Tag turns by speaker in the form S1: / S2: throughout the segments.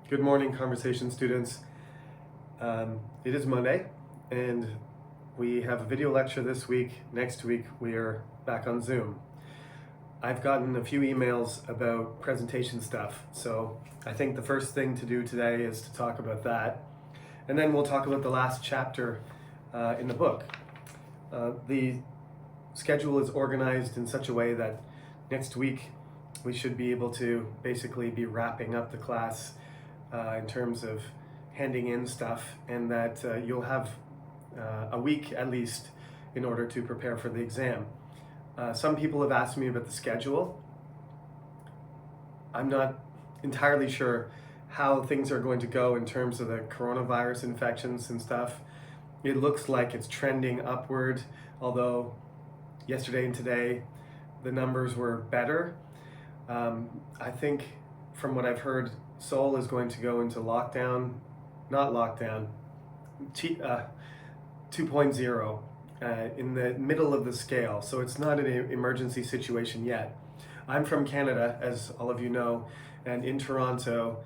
S1: Good morning, conversation students. It is Monday, and we have a video lecture this week. Next week, we are back on Zoom. I've gotten a few emails about presentation stuff, so I think the first thing to do today is to talk about that, and then we'll talk about the last chapter in the book. The schedule is organized in such a way that next week we should be able to basically be wrapping up the class in terms of handing in stuff, and that you'll have a week at least in order to prepare for the exam. Some people have asked me about the schedule. I'm not entirely sure how things are going to go in terms of the coronavirus infections and stuff. It looks like it's trending upward, although yesterday and today the numbers were better. I think from what I've heard, Seoul is going to go into lockdown, not lockdown, 2.0 in the middle of the scale. So it's not an emergency situation yet. I'm from Canada, as all of you know, and in Toronto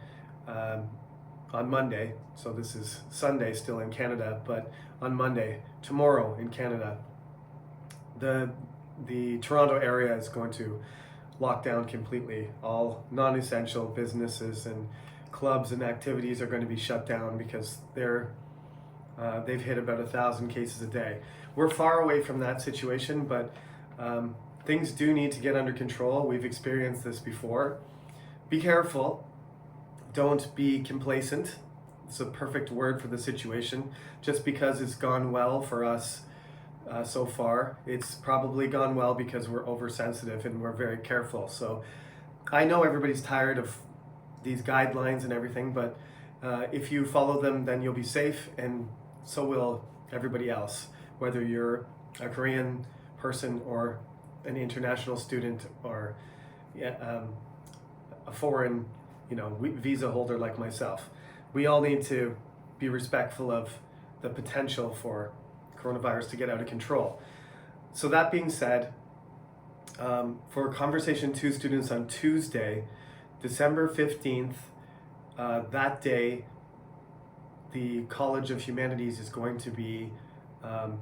S1: on Monday, so this is Sunday still in Canada, but on Monday, tomorrow in Canada, the Toronto area is going to lock down completely. All non-essential businesses and clubs and activities are going to be shut down because they've hit about 1,000 cases a day. We're far away from that situation, but things do need to get under control. We've experienced this before. Be careful. Don't be complacent. It's a perfect word for the situation. Just because it's gone well for us so far, it's probably gone well because we're oversensitive and we're very careful. So I know everybody's tired of these guidelines and everything, but if you follow them, then you'll be safe, and so will everybody else, whether you're a Korean person or an international student or a foreign, visa holder like myself. We all need to be respectful of the potential for coronavirus to get out of control. So that being said, for Conversation 2 students on Tuesday, December 15th, that day, the College of Humanities is going to be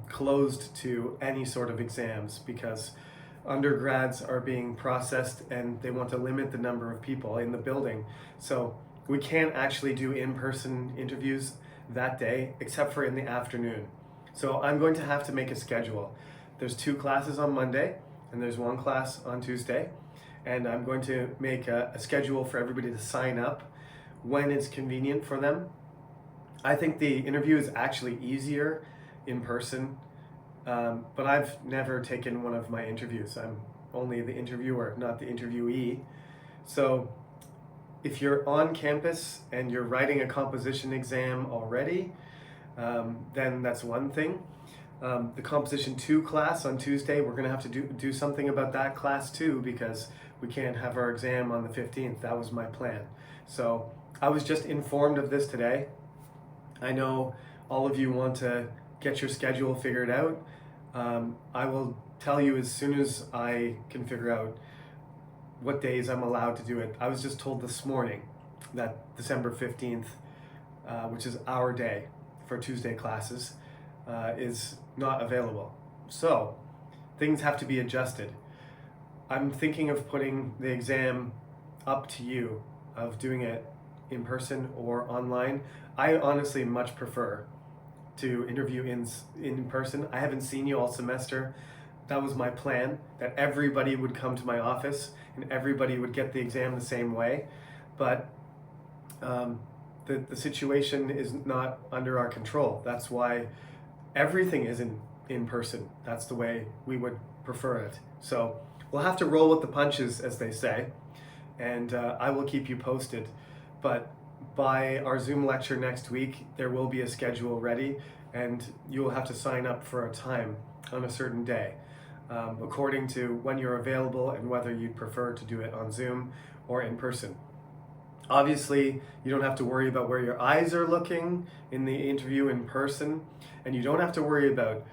S1: closed to any sort of exams because undergrads are being processed and they want to limit the number of people in the building. So we can't actually do in-person interviews that day except for in the afternoon. So I'm going to have to make a schedule. There's 2 classes on Monday and there's 1 class on Tuesday, and I'm going to make a schedule for everybody to sign up when it's convenient for them. I think the interview is actually easier in person, but I've never taken one of my interviews. I'm only the interviewer, not the interviewee. So if you're on campus and you're writing a composition exam already, then that's one thing. The Composition 2 class on Tuesday, we're going to have to do something about that class too, because we can't have our exam on the 15th. That was my plan. So I was just informed of this today. I know all of you want to get your schedule figured out. I will tell you as soon as I can figure out what days I'm allowed to do it. I was just told this morning that December 15th, which is our day for Tuesday classes, is not available. So things have to be adjusted. I'm thinking of putting the exam up to you, of doing it in person or online. I honestly much prefer to interview in person. I haven't seen you all semester. That was my plan, that everybody would come to my office and everybody would get the exam the same way. But the situation is not under our control. That's why everything is in person. That's the way we would prefer it. So we'll have to roll with the punches, as they say, and I will keep you posted. But by our Zoom lecture next week, there will be a schedule ready, and you will have to sign up for a time on a certain day, according to when you're available and whether you'd prefer to do it on Zoom or in person. Obviously, you don't have to worry about where your eyes are looking in the interview in person, and you don't have to worry about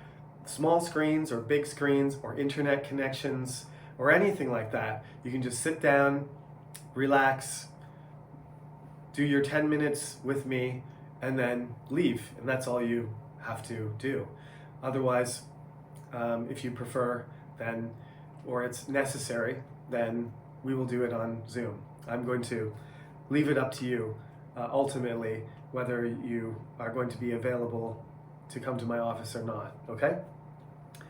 S1: small screens or big screens or internet connections or anything like that. You can just sit down, relax, do your 10 minutes with me and then leave, and that's all you have to do. Otherwise, if you prefer, then, or it's necessary, then we will do it on Zoom. I'm going to leave it up to you, ultimately, whether you are going to be available to come to my office or not, okay?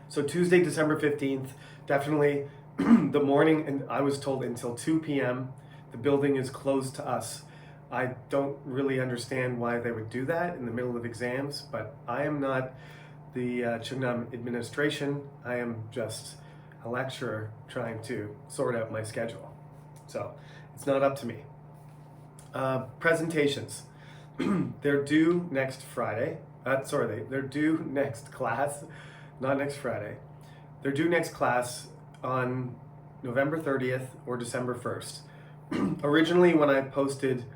S1: So Tuesday, December 15th, definitely the morning, and I was told until 2 p.m. The building is closed to us. I don't really understand why they would do that in the middle of exams, but I am not the Chungnam administration. I am just a lecturer trying to sort out my schedule. So it's not up to me. Presentations. They're due next Friday. They're due next class, not next Friday. They're due next class on November 30th or December 1st. Originally, when I posted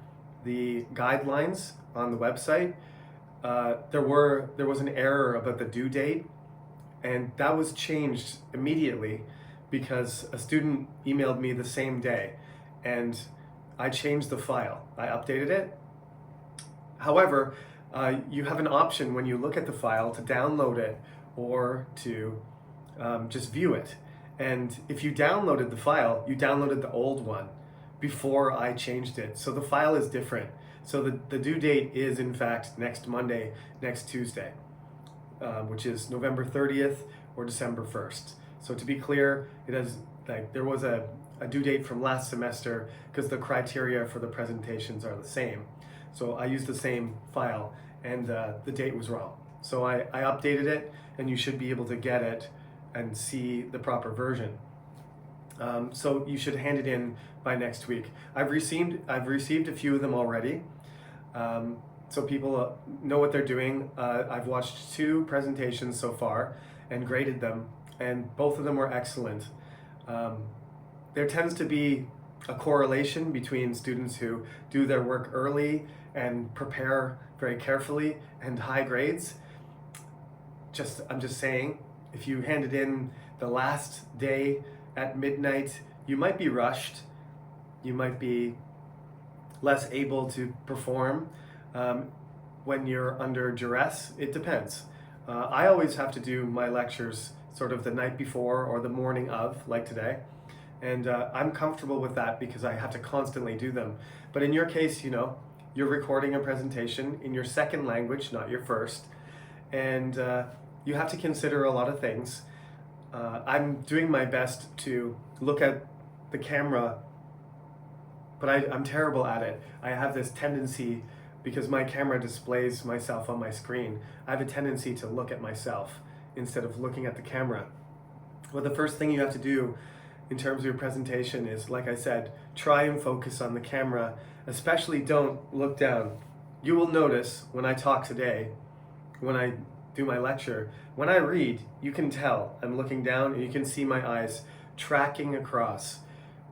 S1: the guidelines on the website, there was an error about the due date, and that was changed immediately because a student emailed me the same day, and I changed the file. I updated it. However, you have an option when you look at the file to download it or to just view it. And if you downloaded the file, you downloaded the old one before I changed it. So the file is different. So the due date is in fact next Monday, next Tuesday, which is November 30th or December 1st. So to be clear, there was a due date from last semester because the criteria for the presentations are the same. So I used the same file and the date was wrong. So I updated it, and you should be able to get it and see the proper version. So you should hand it in by next week. I've received a few of them already, so people know what they're doing. I've watched 2 presentations so far and graded them, and both of them were excellent. There tends to be a correlation between students who do their work early and prepare very carefully and high grades. I'm just saying, if you hand it in the last day at midnight, you might be rushed, you might be less able to perform when you're under duress. It depends. I always have to do my lectures sort of the night before or the morning of, like today, and I'm comfortable with that because I have to constantly do them. But in your case, you're recording a presentation in your second language, not your first, and you have to consider a lot of things. I'm doing my best to look at the camera, but I'm terrible at it. I have this tendency, because my camera displays myself on my screen, I have a tendency to look at myself instead of looking at the camera. Well, the first thing you have to do in terms of your presentation is, like I said, try and focus on the camera, especially don't look down. You will notice when I talk today, when I do my lecture, when I read, you can tell I'm looking down and you can see my eyes tracking across.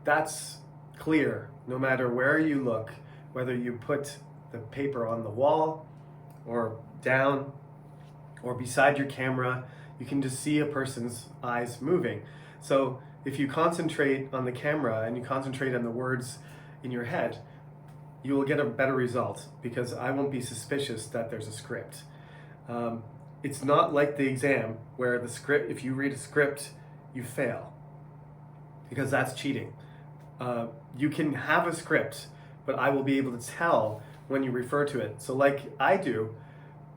S1: That's clear no matter where you look, whether you put the paper on the wall or down or beside your camera, you can just see a person's eyes moving. So if you concentrate on the camera and you concentrate on the words in your head, you will get a better result because I won't be suspicious that there's a script. It's not like the exam where the script, if you read a script, you fail, because that's cheating. You can have a script, but I will be able to tell when you refer to it. So like I do,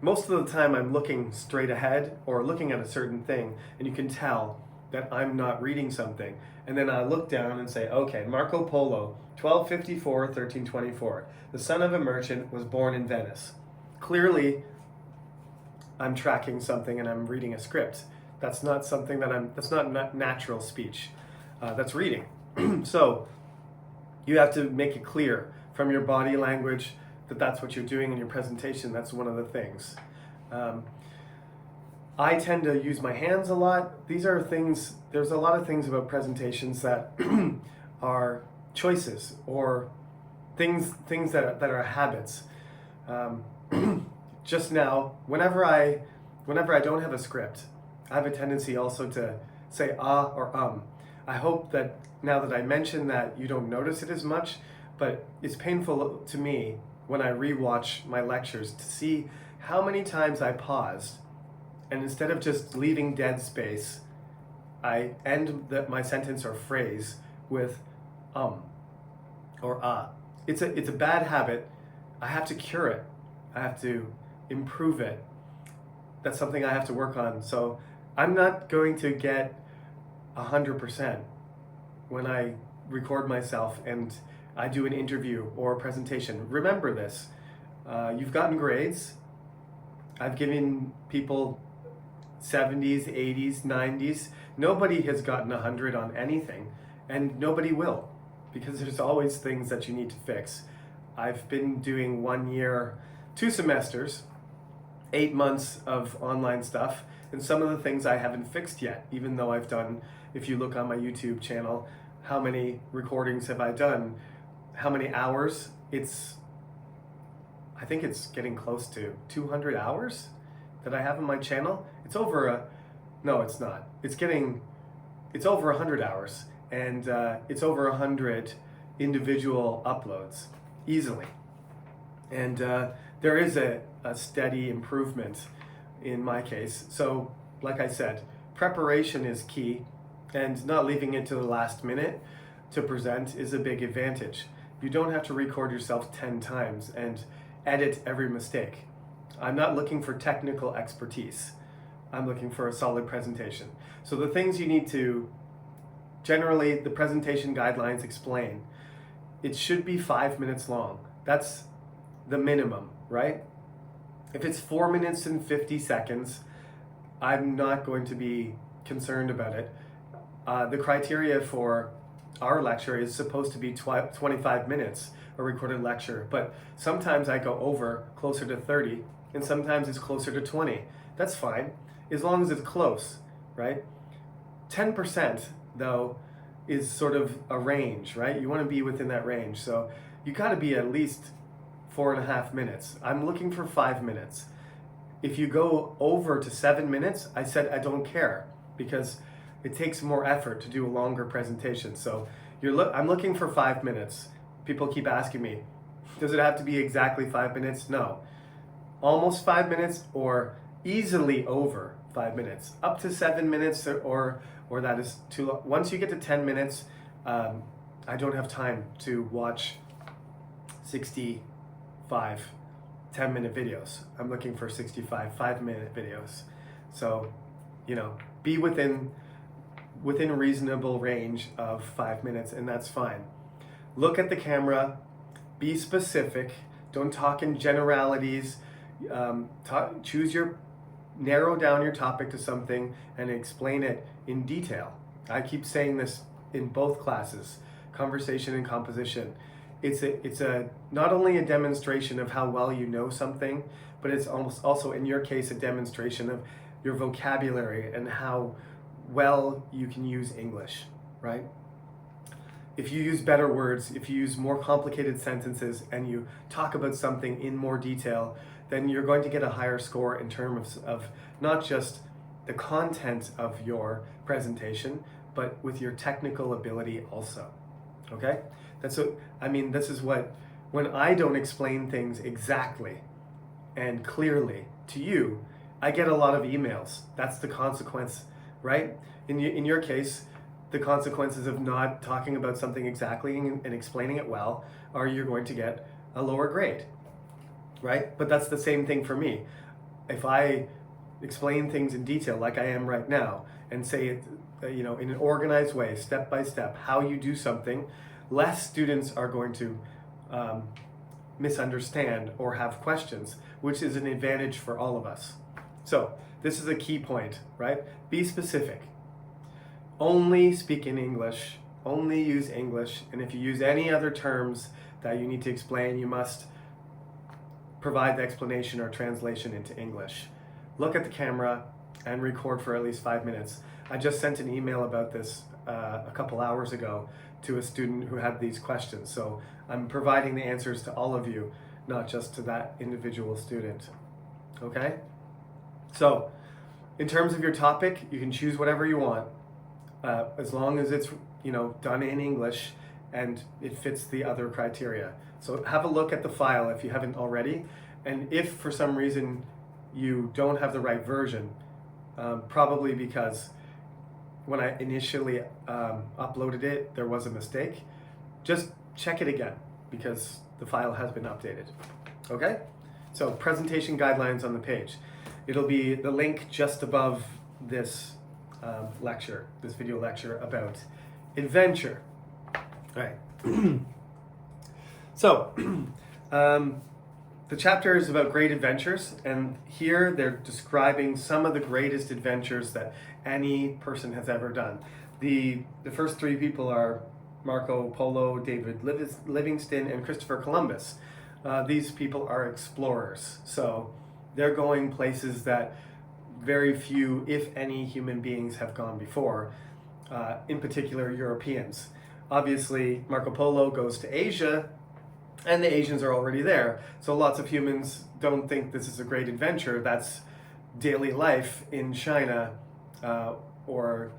S1: most of the time I'm looking straight ahead or looking at a certain thing, and you can tell that I'm not reading something. And then I look down and say, okay, Marco Polo, 1254, 1324. The son of a merchant was born in Venice. Clearly, I'm tracking something and I'm reading a script. That's not something that's not natural speech. That's reading. So you have to make it clear from your body language that that's what you're doing in your presentation. That's one of the things. I tend to use my hands a lot. These are things, there's a lot of things about presentations that are choices or things that are habits. Just now, whenever I don't have a script, I have a tendency also to say or I hope that now that I mention that you don't notice it as much, but it's painful to me when I rewatch my lectures to see how many times I paused, and instead of just leaving dead space, I end my sentence or phrase with or It's a bad habit. I have to cure it. I have to improve it. That's something I have to work on. So I'm not going to get 100% when I record myself and I do an interview or a presentation. Remember this. You've gotten grades. I've given people 70s, 80s, 90s. Nobody has gotten 100 on anything, and nobody will, because there's always things that you need to fix. I've been doing 1 year, 2 semesters, 8 months of online stuff, and some of the things I haven't fixed yet, even though I've done, if you look on my YouTube channel, how many recordings have I done, how many hours, I think it's getting close to 200 hours that I have on my channel. It's over no, it's not. It's over 100 hours, and it's over 100 individual uploads, easily. And there is a steady improvement in my case. So, like I said, preparation is key, and not leaving it to the last minute to present is a big advantage. You don't have to record yourself 10 times and edit every mistake. I'm not looking for technical expertise. I'm looking for a solid presentation. So the things you need to, generally the presentation guidelines explain, it should be 5 minutes long. That's the minimum, right? If it's 4 minutes and 50 seconds, I'm not going to be concerned about it. The criteria for our lecture is supposed to be 25 minutes, a recorded lecture, but sometimes I go over closer to 30, and sometimes it's closer to 20. That's fine, as long as it's close, right? 10%, though, is sort of a range, right? You want to be within that range, so you got to be at least 4.5 minutes. I'm looking for 5 minutes. If you go over to 7 minutes, I said I don't care, because it takes more effort to do a longer presentation. So I'm looking for 5 minutes. People keep asking me, does it have to be exactly 5 minutes? No. Almost 5 minutes, or easily over 5 minutes. Up to 7 minutes, or that is too long. Once you get to 10 minutes, I don't have time to watch 65 10-minute videos. I'm looking for 65 5-minute videos. So, be within reasonable range of 5 minutes, and that's fine. Look at the camera, be specific, don't talk in generalities, narrow down your topic to something and explain it in detail. I keep saying this in both classes, conversation and composition. It's not only a demonstration of how well you know something, but it's almost also, in your case, a demonstration of your vocabulary and how well you can use English, right? If you use better words, if you use more complicated sentences, and you talk about something in more detail, then you're going to get a higher score in terms of not just the content of your presentation, but with your technical ability also, okay? This is what, when I don't explain things exactly and clearly to you, I get a lot of emails. That's the consequence, right? In your case, the consequences of not talking about something exactly and explaining it well are you're going to get a lower grade, right? But that's the same thing for me. If I explain things in detail like I am right now and say it, in an organized way, step by step, how you do something, less students are going to misunderstand or have questions, which is an advantage for all of us. So this is a key point, right? Be specific. Only speak in English, only use English, and if you use any other terms that you need to explain, you must provide the explanation or translation into English. Look at the camera and record for at least 5 minutes. I just sent an email about this a couple hours ago to a student who had these questions, so I'm providing the answers to all of you, not just to that individual student, okay? So, in terms of your topic, you can choose whatever you want, as long as it's done in English and it fits the other criteria. So have a look at the file if you haven't already. And if for some reason you don't have the right version, probably because when I initially uploaded it, there was a mistake, just check it again because the file has been updated. Okay? So presentation guidelines on the page. It'll be the link just above this lecture, this video lecture about adventure. All right. So, the chapter is about great adventures, and here they're describing some of the greatest adventures that any person has ever done. The first three people are Marco Polo, David Livingstone, and Christopher Columbus. These people are explorers, so they're going places that very few, if any, human beings have gone before, in particular Europeans. Obviously, Marco Polo goes to Asia, and the Asians are already there. So lots of humans don't think this is a great adventure. That's daily life in China or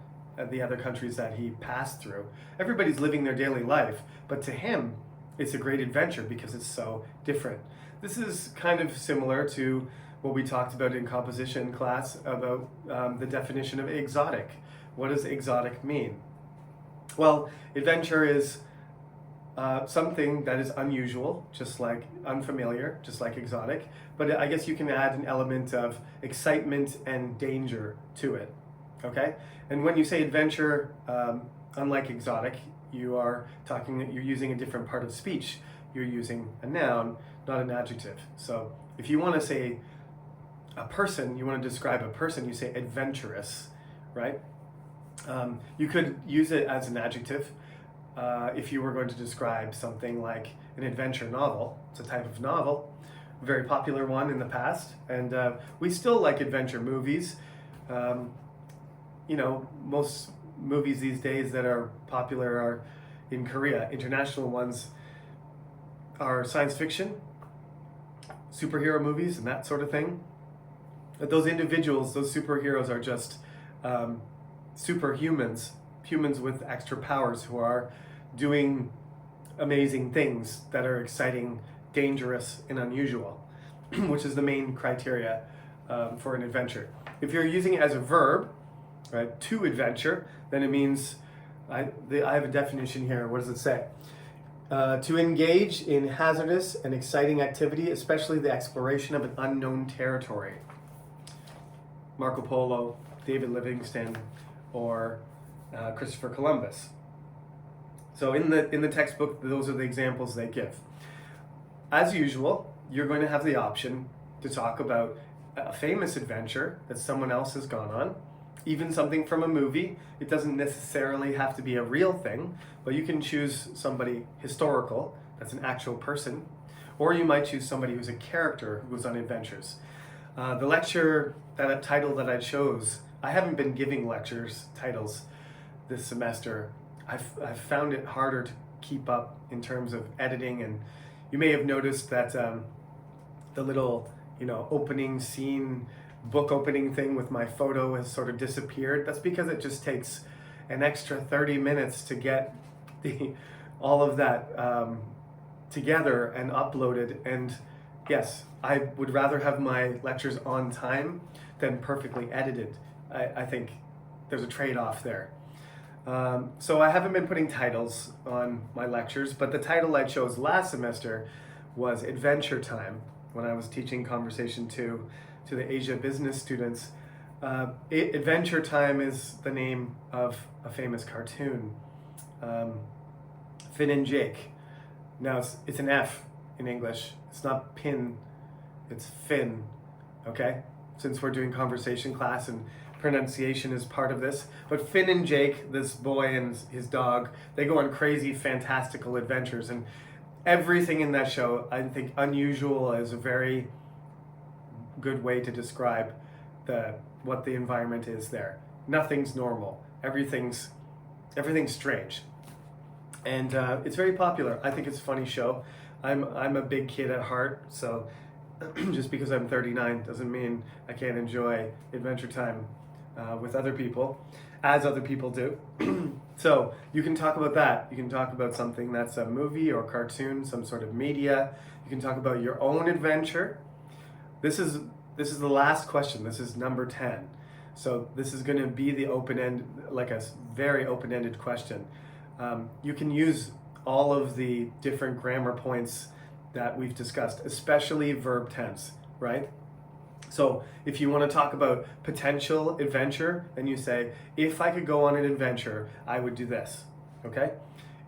S1: the other countries that he passed through. Everybody's living their daily life, but to him, it's a great adventure because it's so different. This is kind of similar to what we talked about in composition class about the definition of exotic. What does exotic mean? Well, adventure is something that is unusual, just like unfamiliar, just like exotic, but I guess you can add an element of excitement and danger to it, okay? And when you say adventure, unlike exotic, you're using a different part of speech. You're using a noun, not an adjective. So if you want to say a person, you want to describe a person, you say adventurous, right? You could use it as an adjective. If you were going to describe something like an adventure novel. It's a type of novel, a very popular one in the past, and we still like adventure movies. Most movies these days that are popular are in Korea. International ones are science fiction, superhero movies, and that sort of thing. But those individuals, those superheroes are just superhumans, humans with extra powers who are doing amazing things that are exciting, dangerous, and unusual, which is the main criteria for an adventure. If you're using it as a verb, right, to adventure, then it means, I have a definition here. What does it say? To engage in hazardous and exciting activity, especially the exploration of an unknown territory. Marco Polo, David Livingstone, or Christopher Columbus. So in the textbook, those are the examples they give. As usual, you're going to have the option to talk about a famous adventure that someone else has gone on, even something from a movie. It doesn't necessarily have to be a real thing, but you can choose somebody historical, that's an actual person, or you might choose somebody who's a character who goes on adventures. The lecture, that title that I chose, I haven't been giving lectures titles this semester. I've found it harder to keep up in terms of editing, and you may have noticed that the little opening scene, book opening thing with my photo has sort of disappeared. That's because it just takes an extra 30 minutes to get all of that together and uploaded. And yes, I would rather have my lectures on time than perfectly edited. I think there's a trade-off there. So I haven't been putting titles on my lectures, but the title I chose last semester was Adventure Time when I was teaching Conversation 2 to the Asia business students. Adventure Time is the name of a famous cartoon, Finn and Jake. Now it's an F in English. It's not pin, it's Finn, okay? Since we're doing conversation class and pronunciation is part of this. But Finn and Jake, this boy and his dog, they go on crazy, fantastical adventures. And everything in that show, I think unusual is a very good way to describe what the environment is there. Nothing's normal. Everything's strange. And it's very popular. I think it's a funny show. I'm a big kid at heart, so just because I'm 39 doesn't mean I can't enjoy Adventure Time with other people, as other people do. So you can talk about that. You can talk about something that's a movie or cartoon, some sort of media. You can talk about your own adventure. This is the last question. This is number 10. So this is going to be the open-end, like a very open-ended question. You can use all of the different grammar points that we've discussed, especially verb tense, right? So if you want to talk about potential adventure, then you say, if I could go on an adventure, I would do this, okay?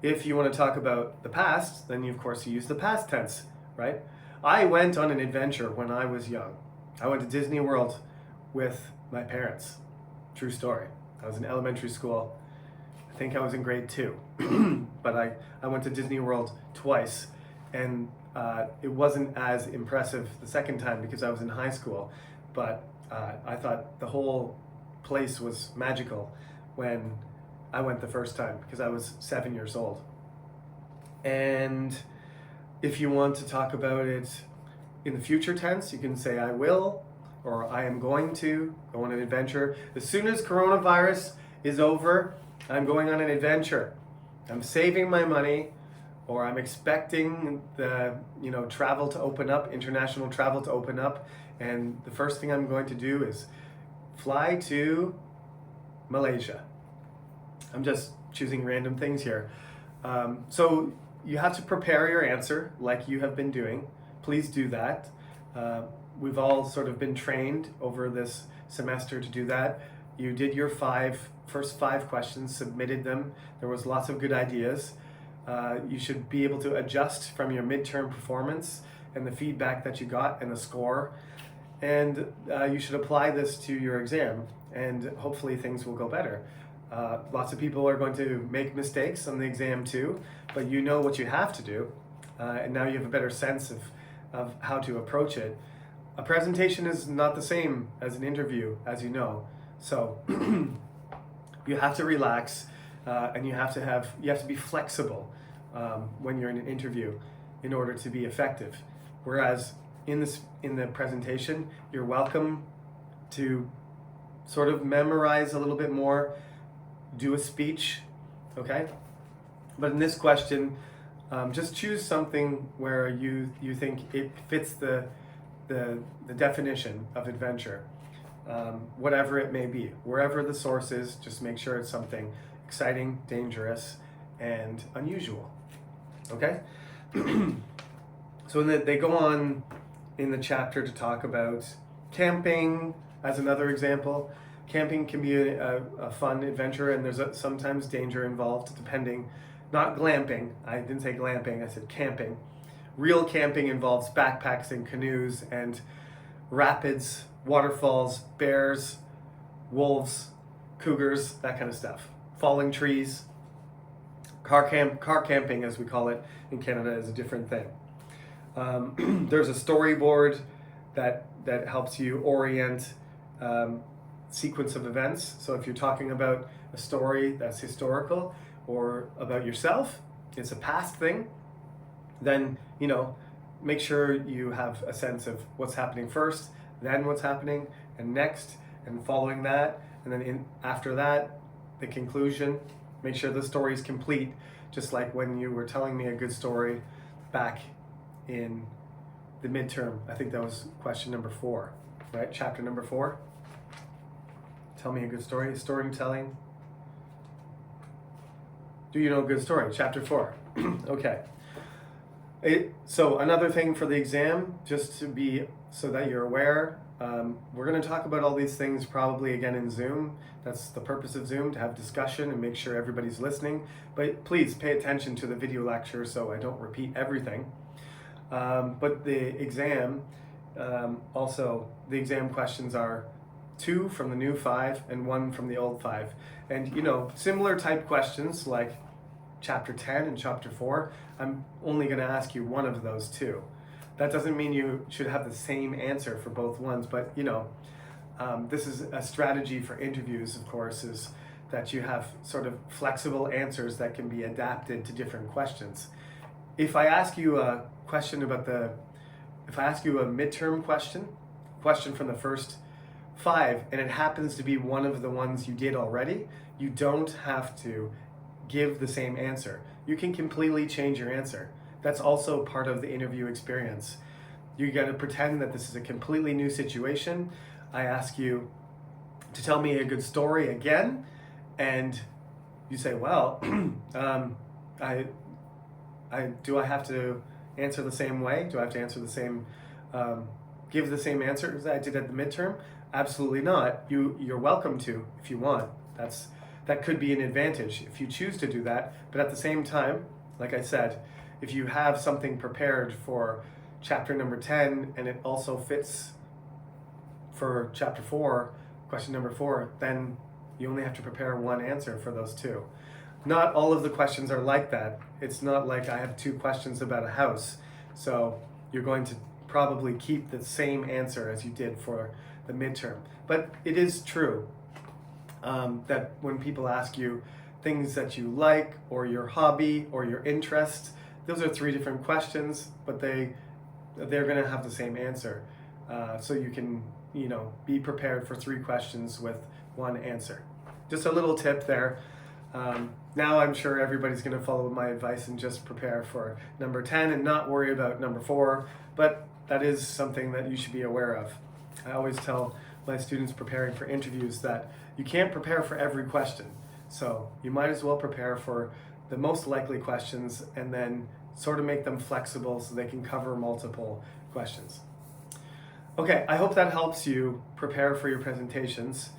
S1: If you want to talk about the past, then of course you use the past tense, right? I went on an adventure when I was young. I went to Disney World with my parents. True story. I was in elementary school. I think I was in grade 2. But I went to Disney World twice, and it wasn't as impressive the second time because I was in high school, but I thought the whole place was magical when I went the first time because I was 7 years old. And if you want to talk about it in the future tense, you can say I will, or I am going to go on an adventure. As soon as coronavirus is over, I'm going on an adventure. I'm saving my money, or I'm expecting the travel to open up, international travel to open up, and the first thing I'm going to do is fly to Malaysia. I'm just choosing random things here. So you have to prepare your answer like you have been doing. Please do that. We've all sort of been trained over this semester to do that. You did your first five questions, submitted them. There was lots of good ideas. You should be able to adjust from your midterm performance and the feedback that you got and the score. And you should apply this to your exam, and hopefully things will go better. Lots of people are going to make mistakes on the exam too, but you know what you have to do, and now you have a better sense of how to approach it. A presentation is not the same as an interview, as you know. So you have to relax, and you have to be flexible when you're in an interview in order to be effective. Whereas in the presentation, you're welcome to sort of memorize a little bit more, do a speech, okay? But in this question, just choose something where you think it fits the definition of adventure, whatever it may be. Wherever the source is, just make sure it's something exciting, dangerous, and unusual, okay? So they go on in the chapter to talk about camping as another example. Camping can be a fun adventure, and there's sometimes danger involved, depending. Not glamping. I didn't say glamping, I said camping. Real camping involves backpacks and canoes and rapids, waterfalls, bears, wolves, cougars, that kind of stuff. Falling trees. Car camping, as we call it in Canada, is a different thing. There's a storyboard that helps you orient sequence of events. So if you're talking about a story that's historical or about yourself, it's a past thing, then make sure you have a sense of what's happening first, then what's happening, and next, and following that, and then after that, the conclusion. Make sure the story is complete, just like when you were telling me a good story back in the midterm. I think that was question number 4, right? Chapter number 4. Tell me a good story. Storytelling. Do you know a good story? Chapter 4. Okay. So another thing for the exam, just to be so that you're aware, we're going to talk about all these things probably again in Zoom. That's the purpose of Zoom, to have discussion and make sure everybody's listening. But please pay attention to the video lecture so I don't repeat everything. But the exam, also, the exam questions are 2 from the new 5 and 1 from the old 5. And similar type questions like chapter 10 and chapter 4, I'm only going to ask you one of those 2. That doesn't mean you should have the same answer for both ones, but this is a strategy for interviews, of course, is that you have sort of flexible answers that can be adapted to different questions. If I ask you a question if I ask you a midterm question from the first 5 and it happens to be one of the ones you did already, you don't have to give the same answer. You can completely change your answer. That's also part of the interview experience. You got to pretend that this is a completely new situation. I ask you to tell me a good story again, and you say, well, do I have to answer the same way? Do I have to answer the same, give the same answer as I did at the midterm? Absolutely not. You're welcome to if you want. That could be an advantage if you choose to do that. But at the same time, like I said, if you have something prepared for chapter number 10 and it also fits for chapter 4, question number 4, then you only have to prepare one answer for those two. Not all of the questions are like that. It's not like I have 2 questions about a house. So you're going to probably keep the same answer as you did for the midterm. But it is true that when people ask you things that you like, or your hobby, or your interest, those are 3 different questions, but they're going to have the same answer. So you can, be prepared for 3 questions with 1 answer. Just a little tip there. Now I'm sure everybody's going to follow my advice and just prepare for number 10 and not worry about number 4, but that is something that you should be aware of. I always tell my students preparing for interviews that you can't prepare for every question. So you might as well prepare for the most likely questions and then sort of make them flexible so they can cover multiple questions. Okay, I hope that helps you prepare for your presentations.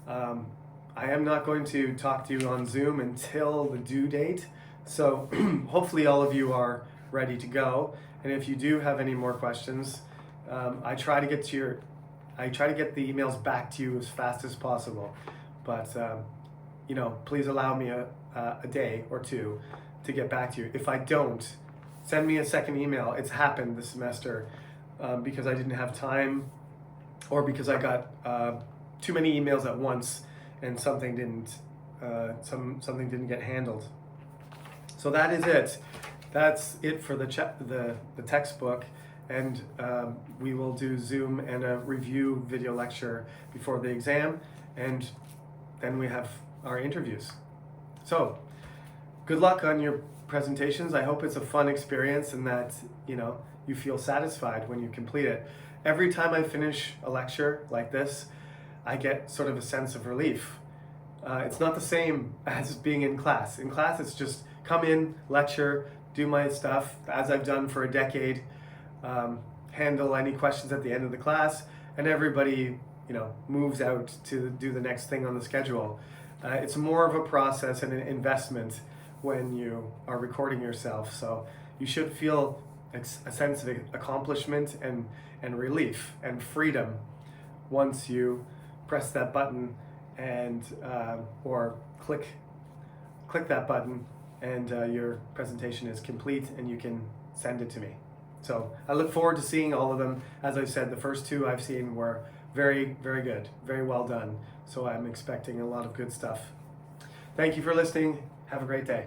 S1: I am not going to talk to you on Zoom until the due date, so hopefully all of you are ready to go. And if you do have any more questions, I try to get the emails back to you as fast as possible. But please allow me a day or 2 to get back to you. If I don't, send me a second email. It's happened this semester because I didn't have time, or because I got too many emails at once and something didn't get handled. So that is it. That's it for the textbook, and we will do Zoom and a review video lecture before the exam, and then we have our interviews. So good luck on your presentations. I hope it's a fun experience and that you feel satisfied when you complete it. Every time I finish a lecture like this, I get sort of a sense of relief. It's not the same as being in class. In class, it's just come in, lecture, do my stuff as I've done for a decade, handle any questions at the end of the class, and everybody moves out to do the next thing on the schedule. It's more of a process and an investment when you are recording yourself, so you should feel a sense of accomplishment and relief and freedom once you press that button and or click that button and your presentation is complete and you can send it to me. So I look forward to seeing all of them. As I said, the first 2 I've seen were very, very good, very well done. So I'm expecting a lot of good stuff. Thank you for listening. Have a great day.